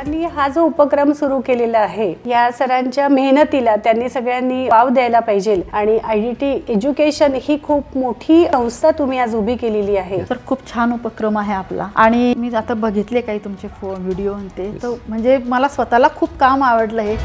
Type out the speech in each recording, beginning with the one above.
सरांनी हा जो उपक्रम सुरू केलेला आहे या सरांच्या मेहनतीला त्यांनी सगळ्यांनी वाव द्यायला पाहिजे आणि IDT एज्युकेशन ही खूप मोठी संस्था तुम्ही आज उभी केलेली आहे. तर खूप छान उपक्रम आहे आपला आणि मी आता बघितले काही तुमचे व्हिडिओ ते तर म्हणजे मला स्वतःला खूप काम आवडलं हे.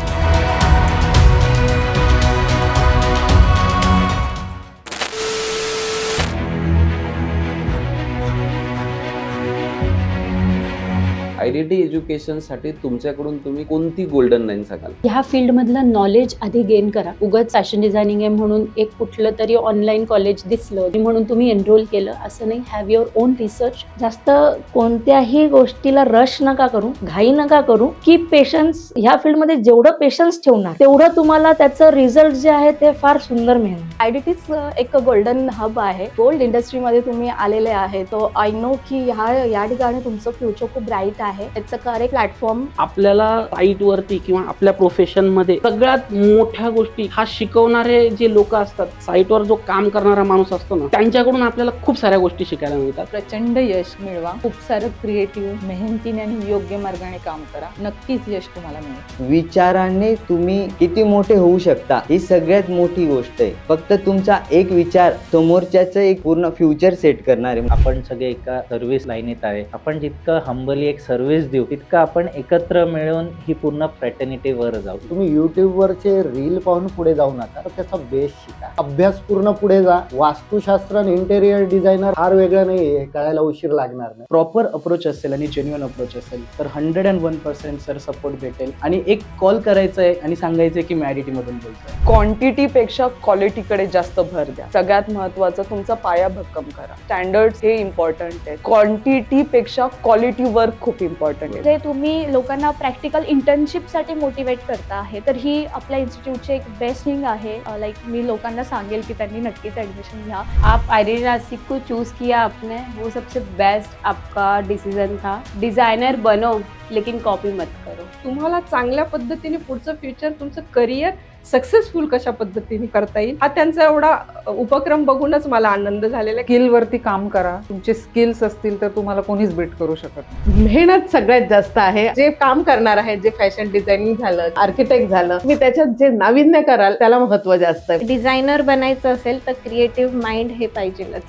IDT एज्युकेशन साठी तुमच्याकडून तुम्ही कोणती गोल्डन लाईन सांगाल? ह्या फील्ड मधलं नॉलेज आधी गेन करा. उगाच फॅशन डिझायनिंग आहे म्हणून एक कुठलं तरी ऑनलाईन कॉलेज दिसलं म्हणून तुम्ही एनरोल केलं असं नाही. Have your on research. जास्त कोणत्याही गोष्टीला रश नका करू, घाई नका करू. की पेशन्स. ह्या फील्ड मध्ये जेवढं पेशन्स ठेवणार तेवढं तुम्हाला त्याचं रिझल्ट जे आहे ते फार सुंदर मिळणार. IDTच एक गोल्डन हब आहे. गोल्ड इंडस्ट्रीमध्ये तुम्ही आलेले आहे तो आय नो की या ठिकाणी तुमचं फ्युचर खूप ब्राईट आहे. It's a correct platform. आपल्याला साईट वरती किंवा आपल्या प्रोफेशन मध्ये सगळ्यात मोठ्या गोष्टी हा शिकवणारे जे लोक असतात, साईटवर जो काम करणारा माणूस असतो ना, त्यांच्याकडून आपल्याला खूप साऱ्या गोष्टी शिकायला मिळतात. प्रचंड यश मिळवा. खूप सारं क्रिएटिव्ह मेहनतीने आणि योग्य मार्गाने काम करा. नक्कीच यश तुम्हाला मिळेल. विचाराने तुम्ही किती मोठे होऊ शकता ही सगळ्यात मोठी गोष्ट आहे. फक्त तुमचा एक विचार समोरच्याचं एक पूर्ण फ्युचर सेट करणार आहे. आपण सगळे एका सर्व्हिस लाईनीत आहे. आपण जितकं हंबली एक सर्व्हिस देऊ तितकं आपण एकत्र मिळून ही पूर्ण फ्रॅटर्निटी वर जाऊ. तुम्ही युट्यूबवरचे रील पाहून पुढे जाऊ नका, तर त्याचा बेस शिका. अभ्यास पूर्ण पुढे जा. वास्तुशास्त्र आणि इंटेरियर डिझायनर फार वेगळं नाहीये, कळायला उशीर लागणार नाही. प्रॉपर अप्रोच असेल आणि जेन्युइन अप्रोच असेल तर 101% सर सपोर्ट भेटेल. आणि एक कॉल करायचा आहे आणि सांगायचं की मी IDT मधून बोलतोय. क्वांटिटीपेक्षा क्वालिटीकडे जास्त भर द्या. सगळ्यात महत्वाचं तुमचा पाया भक्कम करा. स्टँडर्ड्स हे इम्पॉर्टंट आहे. क्वांटिटीपेक्षा क्वालिटी वर्क खूप इम्पॉर्टंट आहे. जे तुम्ही लोकांना प्रॅक्टिकल इंटर्नशिप साठी मोटिवेट करता आहे तर ही आपल्या इन्स्टिट्यूटची एक बेस्ट थिंग आहे. लाईक मी लोकांना सांगेल की त्यांनी नक्कीच ऍडमिशन घ्या. आप IDT नासिक को चूज किया आपने, वो सबसे बेस्ट आपका डिसीजन था. डिजाइनर बनो लेकिन कॉपी मत करो. तुम्हाला चांगल्या पद्धतीने पुढचं फ्युचर, तुमचं करिअर सक्सेसफुल कशा पद्धतीने करता येईल हा त्यांचा एवढा उपक्रम बघूनच मला आनंद झालेला. स्किलवरती काम करा. तुमचे स्किल्स असतील तर तुम्हाला कोणीच बीट करू शकत नाही. मेहनत सगळ्यात जास्त आहे. जे काम करणार आहे, जे फॅशन डिझायनिंग झालं, आर्किटेक्ट झालं, मी त्याच्यात जे नाविन्य कराल त्याला महत्व जास्त आहे. डिझायनर बनायचं असेल तर क्रिएटिव्ह माइंड हे पाहिजेलच.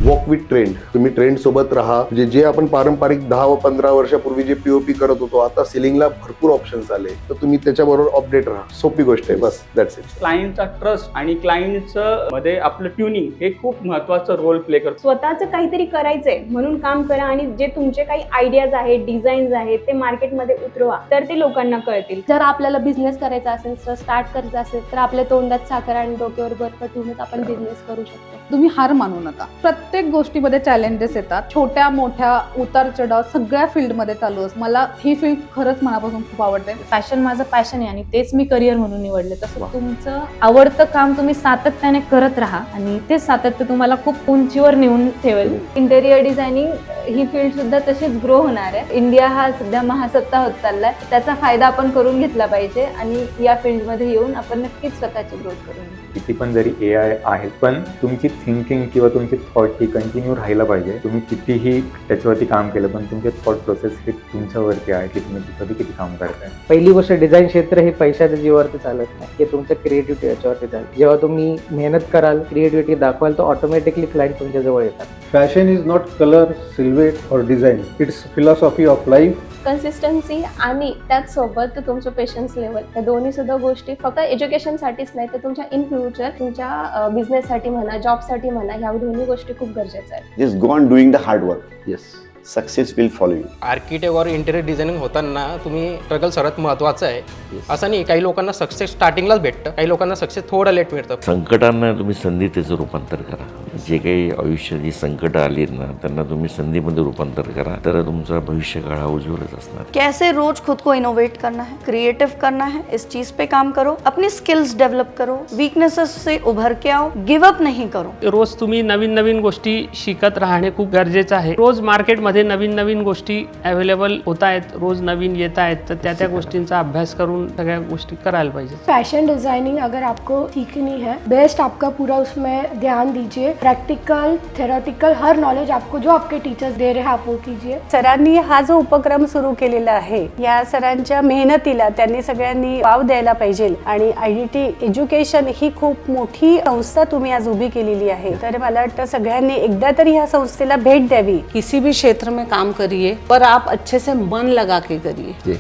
Walk with trend. तुम्ही ट्रेंड सोबत राहा. जे आपण पारंपरिक 10 व 15 वर्षापूर्वी जे POP करत होतो, आता सिलिंगला भरपूर ऑप्शन्स आले, तर तुम्ही त्याच्याबरोबर अपडेट राहा. सोपी गोष्ट आहे. बस दॅट्स इट. क्लायंटचा ट्रस्ट आणि क्लायंटचं मध्ये आपलं ट्युनिंग हे खूप महत्वाचं रोल प्ले करतो. स्वतःचं काहीतरी करायचंय म्हणून काम करा आणि जे तुमचे काही आयडियाज आहेत, डिझाईन्स आहेत ते मार्केटमध्ये उतरवा तर ते लोकांना कळतील. जर आपल्याला बिझनेस करायचा असेल, स्टार्ट करायचा असेल तर आपल्या तोंडात साखर आणि डोक्यावर बर्फ ठेवूनच आपण बिझनेस करू शकतो. तुम्ही हार मानू नका. प्रत्येक गोष्टीमध्ये चॅलेंजेस येतात. छोट्या मोठ्या उतार चढाव सगळ्या फील्डमध्ये चालू असतात. मला ही फील्ड खरंच मनापासून खूप आवडते. फॅशन माझं पॅशन आहे आणि तेच मी करिअर म्हणून निवडले. तसं तुमचं आवडतं काम तुम्ही सातत्याने करत राहा आणि ते सातत्य तुम्हाला खूप उंचीवर नेऊन ठेवेल. इंटेरियर डिझायनिंग ही फील्ड सुद्धा तशीच ग्रो होणार आहे. इंडिया हा सध्या महासत्ता होत चाललाय. त्याचा फायदा आपण करून घेतला पाहिजे आणि या फील्डमध्ये येऊन आपण नक्कीच स्वतःची ग्रोथ करून घेऊ. किती पण जरी AI आहे पण तुमची थिंकिंग किंवा तुमची थॉट ही कंटिन्यू राहायला पाहिजे. तुम्ही कितीही त्याच्यावरती काम केलं पण तुमचे थॉट प्रोसेस हे तुमच्यावरती आहे की तुम्ही कधी किती काम करताय. पहिली गोष्ट, डिझाईन क्षेत्र हे पैशाच्या जीवावरती चालत नाही, हे तुमचं क्रिएटिव्हिटी याच्यावरती चालतं. जेव्हा तुम्ही मेहनत कराल, क्रिएटिव्हिटी दाखवाल तर ऑटोमॅटिकली क्लायंट तुमच्या जवळ येतात. फॅशन इज नॉट कलर, सिल्हूएट और design. It's philosophy of life. Consistency आणि त्याचसोबत तुमचं पेशन्स लेवल या दोन्ही सुद्धा गोष्टी फक्त एज्युकेशनसाठीच नाही तर तुमच्या इन फ्युचर तुमच्या बिझनेससाठी म्हणा, जॉबसाठी म्हणा, ह्या दोन्ही गोष्टी खूप गरजेच्या आहेत. Just go on doing the hard work. Yes, success will follow you. Architect और इंटेरियर डिझायनिंग होताना तुम्ही स्ट्रगल सर्वात महत्त्वाचं आहे. असं नाही, काही लोकांना सक्सेस स्टार्टिंगलाच भेटतं, काही लोकांना सक्सेस थोडं लेट मिळतं. संकटांना तुम्ही संधी त्याचं रूपांतर करा. जे काही आयुष्यात जी संकट आली ना त्यांना तुम्ही संधीमध्ये रूपांतर करा तर तुमचा भविष्य काळ उज्ज्वलच असणार. कैसे रोज खुद को इनोवेट करना है, क्रिएटिव करना है, इस चीज पे काम करो. अपनी स्किल्स डेवलप करो. वीकनेसेस से उभर के आओ. गिव अप नहीं करो. रोज तुम्ही नवीन नवीन गोष्टी शिकत राहणे खूप गरजेचं आहे. रोज मार्केटमध्ये नवीन नवीन गोष्टी अवेलेबल होत आहेत, रोज नवीन येत आहेत, तर त्या गोष्टींचा अभ्यास करून सगळ्या गोष्टी करायला पाहिजे. फैशन डिजाइनिंग अगर आपको सीखनी है, बेस्ट आपका पूरा उसमें ध्यान दीजिए. प्रैक्टिकल थेरोटिकल हर नॉलेज आपको जो आपके टीचर्स दे रहे हैं आप वो कीजिए. सरांनी हा जो उपक्रम सुरू केलेला आहे या सरांच्या मेहनतीला त्यांनी सगळ्यांनी वाव द्यायला पाहिजे आणि IDT एज्युकेशन ही खूप मोठी संस्था तुम्ही आज उभी केलेली आहे. तर मला वाटतं सगळ्यांनी एकदा तरी ह्या संस्थेला भेट द्यावी. किसी भी क्षेत्र में काम करिए पर आप अच्छे से मन लगा के करिए.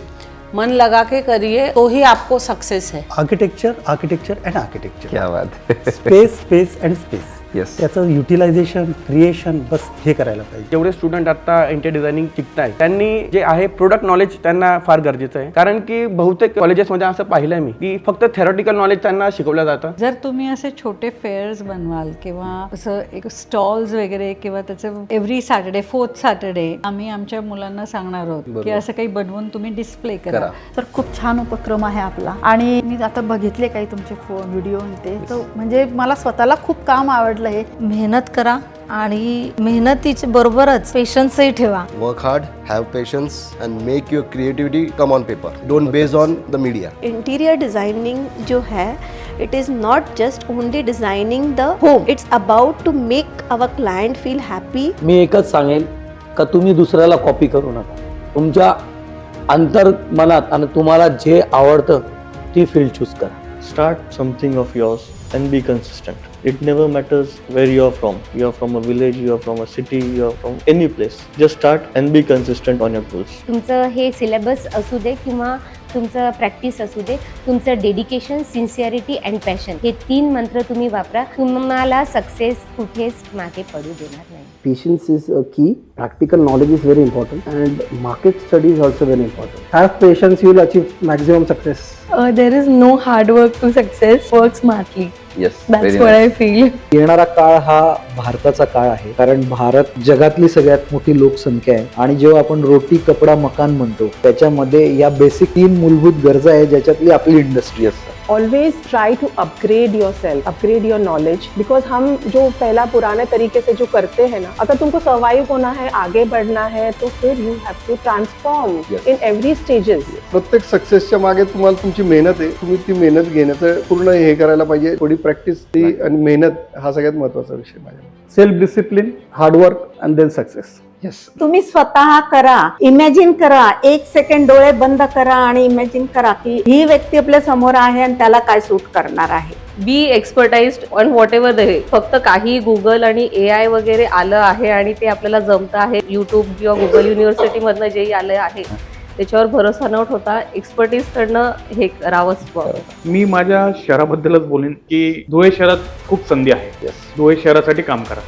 मन लगा के करिए तो ही आपको सक्सेस है. Architecture and architecture. क्या बात है. Space and space. येस. त्याचं युटिलायझेशन क्रिएशन बस हे करायला पाहिजे. जेवढे स्टुडंट आता इंटेरियर डिझायनिंग शिकताय त्यांनी जे आहे प्रोडक्ट नॉलेज त्यांना फार गरजेचं आहे. कारण की बहुतेक कॉलेजेसमध्ये असं पाहिलंय मी की फक्त थेरॉटिकल नॉलेज त्यांना शिकवलं जातं. जर तुम्ही असे छोटे फेअर्स बनवाल किंवा असं एक स्टॉल्स वगैरे किंवा त्याचं एव्हरी सॅटर्डे 4th सॅटर्डे आम्ही आमच्या मुलांना सांगणार आहोत की असं काही बनवून तुम्ही डिस्प्ले करा. तर खूप छान उपक्रम आहे आपला आणि मी आता बघितले काही तुमचे व्हिडिओ ते तर म्हणजे मला स्वतःला खूप काम आवडलं. हे मेहनत करा आणि मेहनतीच्या बरोबरच पेशन्सही ठेवा. Work hard, have patience end make your creativity come on paper. Don't base on the media. Interior designing जो है it is not just only designing the home, it's about to make our client feel happy. मी एकच सांगेन का तुम्ही दुसऱ्याला copy करू नका. तुमच्या अंतर्मनात आणि तुम्हाला जे आवडतं ती फील्ड चूज करा. Start something of yours and be consistent. It never matters where you are from. You are from a village, you are from a city, you are from any place. Just start and be consistent on your goals. तुमचं हे syllabus असू दे किंवा तुमचं practice असू दे, तुमचं dedication, sincerity and passion हे 3 मंत्र तुम्ही वापरा. तुम्हाला सक्सेस कुठेच मागे पडू देणार नाही. Patience is a key. Practical knowledge is very important, and market study is also very important. Have patience, you will achieve maximum success. There is no hard work to success. Work smartly. Yes, that's what I feel. येणारा काळ हा भारताचा काळ आहे कारण भारत जगातली सगळ्यात मोठी लोकसंख्या आहे आणि जेव्हा आपण रोटी कपडा मकान म्हणतो त्याच्यामध्ये या बेसिक 3 मूलभूत गरजा आहे ज्याच्यातली आपली इंडस्ट्री असते. Always try to upgrade yourself, upgrade your knowledge, because हम जो पहला पुराने तरीके से जो करते हैं ना, अगर तुमको सर्वाइव होना है, आगे बढ़ना है, तो फिर you have to transform in every stages. प्रत्येक सक्सेसच्या मागे तुम्हाला तुमची मेहनत आहे. तुम्ही ती मेहनत घेण्याचं पूर्ण हे करायला पाहिजे. थोडी प्रॅक्टिस ती आणि मेहनत हा सगळ्यात महत्त्वाचा विषय माझ्या. Self discipline, hard work and then success. तुम्ही स्वतः करा, इमॅजिन करा. 1 सेकंड डोळे बंद करा आणि इमॅजिन करा की ही व्यक्ती आपल्या समोर आहे आणि त्याला काय सूट करणार आहे. बी एक्सपर्टाइज्ड ऑन व्हॉट एव्हर दे. फक्त काही गुगल आणि AI वगैरे आलं आहे आणि ते आपल्याला जमतं आहे. यूट्यूब किंवा गुगल युनिव्हर्सिटीमधनं जे आलं आहे त्याच्यावर भरोसा न ठेवता एक्सपर्टीज कडनं हे करावंच. मी माझ्या शहराबद्दलच बोलेन की धुळे शहरात खूप संधी आहे. धुळे शहरासाठी काम करा.